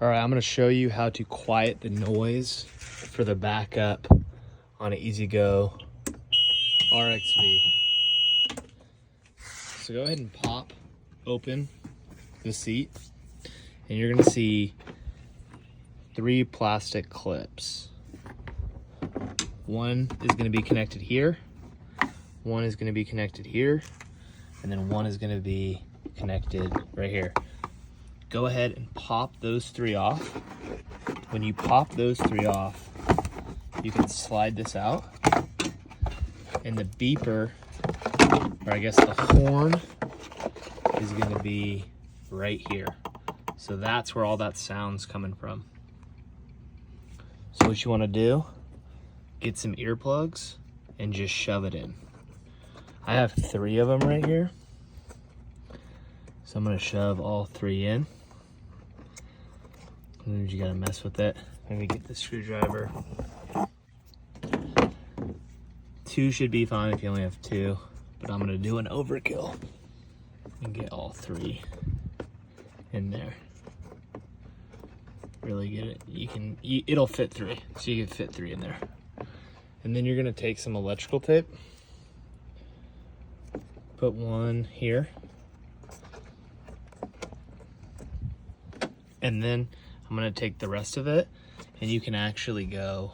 All right, I'm gonna show you how to quiet the noise for the backup on an EZGO RXV. So go ahead and pop open the seat and you're gonna see 3 plastic clips. One is gonna be connected here, one is gonna be connected here, and then one is gonna be connected right here. Go ahead and pop those 3 off. When you pop those 3 off, you can slide this out, and the beeper, or I guess the horn, is gonna be right here. So that's where all that sound's coming from. So what you wanna do, get some earplugs and just shove it in. I have 3 of them right here. So I'm gonna shove all 3 in. And you gotta mess with it. Maybe get the screwdriver. 2 should be fine if you only have 2, but I'm gonna do an overkill and get all 3 in there. Really get it. It'll fit 3, so you can fit 3 in there. And then you're gonna take some electrical tape, put one here, and then I'm gonna take the rest of it, and you can actually go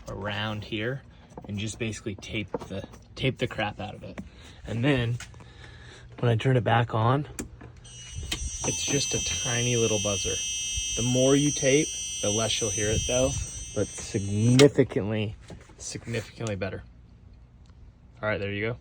around here and just basically tape the crap out of it. And then when I turn it back on, it's just a tiny little buzzer. The more you tape, the less you'll hear it though, but significantly better. All right, there you go.